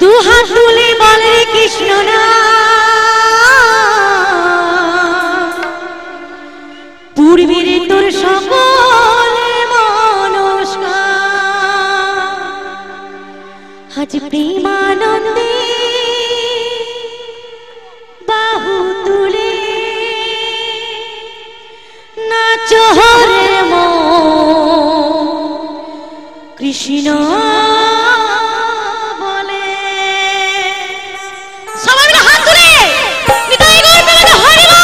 দু হাত তুলে বলে কৃষ্ণ নাম, পূর্বের তোর সকল মনস্কার, আজ প্রেমানন্দে বাহু তুলে নাচো রে মন কৃষ্ণ বলে। সবাই মিলে হাত তুলে নিতাই গৌর প্রেমানন্দে হরি বল।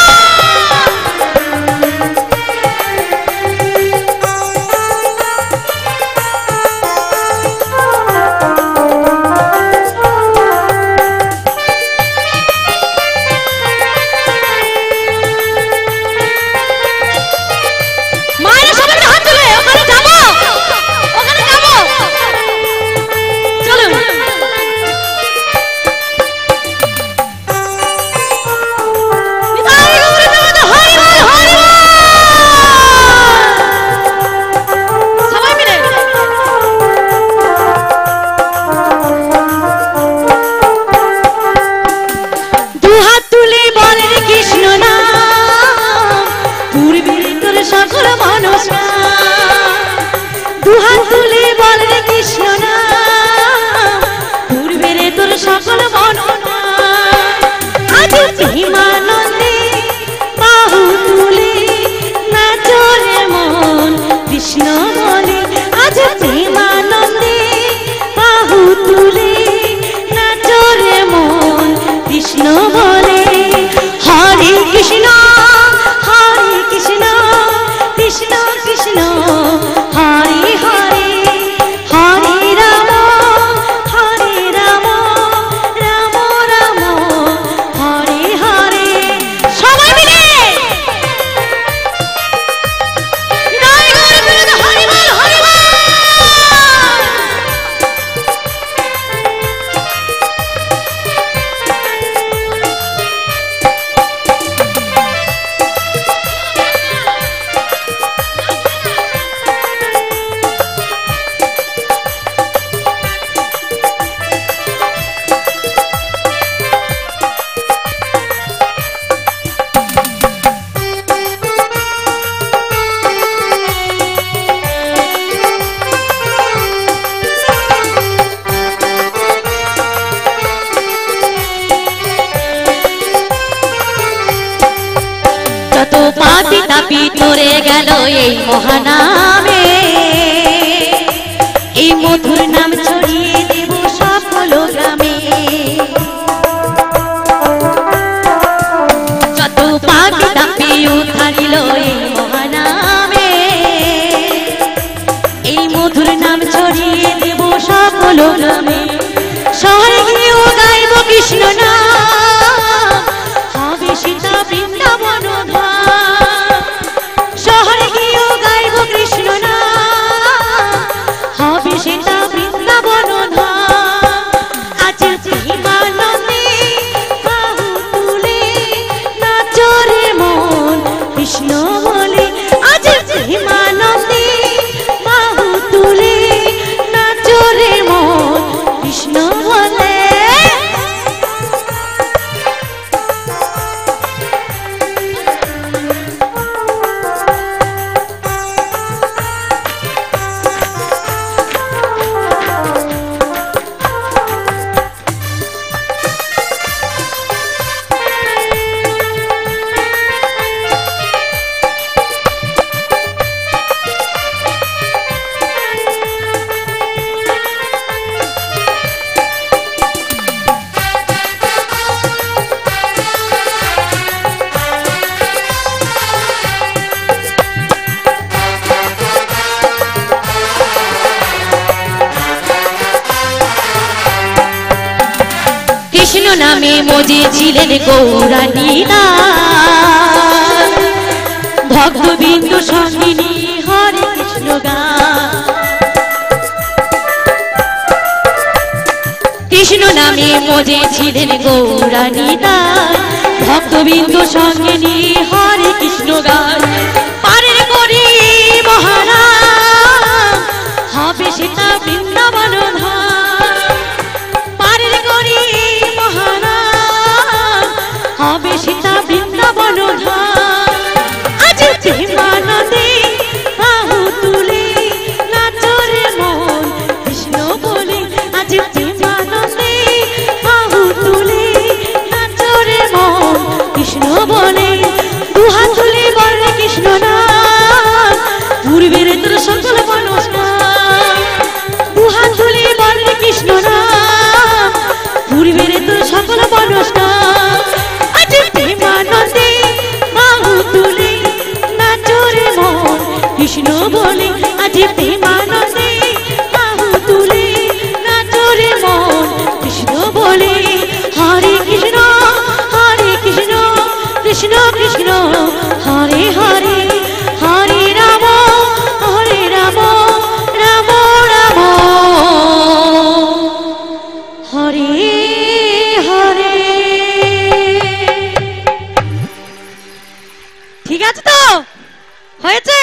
তোরে গেল এই মহানামে, এই মধুর নাম ছড়িয়ে দেব সকল গ্রামে। যত পাপি তাপি উদ্ধারিল এই মহানামে, এই মধুর নাম ছড়িয়ে দেব সকল গ্রামে। শহরে গিয়েও গাইব কৃষ্ণ নাম, হবে সীতা বৃন্দাবন ধাম। শহরে গিয়েও গাইব কৃষ্ণ নাম, হবে সীতা বৃন্দাবন ধাম। আজ প্রেমানন্দে বাহু তুলে নাচো রে মন কৃষ্ণ বলে। আজ প্রেমানন্দে বাহু তুলে নাচো রে মন কৃষ্ণ বলে। কৃষ্ণ নামে মজেছিলেন গৌরানীরা, ভক্তবিন্দু সঙ্গিনী হরে কৃষ্ণ গান। কৃষ্ণ নামে মজেছিলেন গৌরানীরা, ভক্তবিন্দু সঙ্গিনী হরে কৃষ্ণ গান। পারের করি মহারাজ হবে সীতা বৃন্দাবন ধাম। পারের আছে তো? হয়েছে?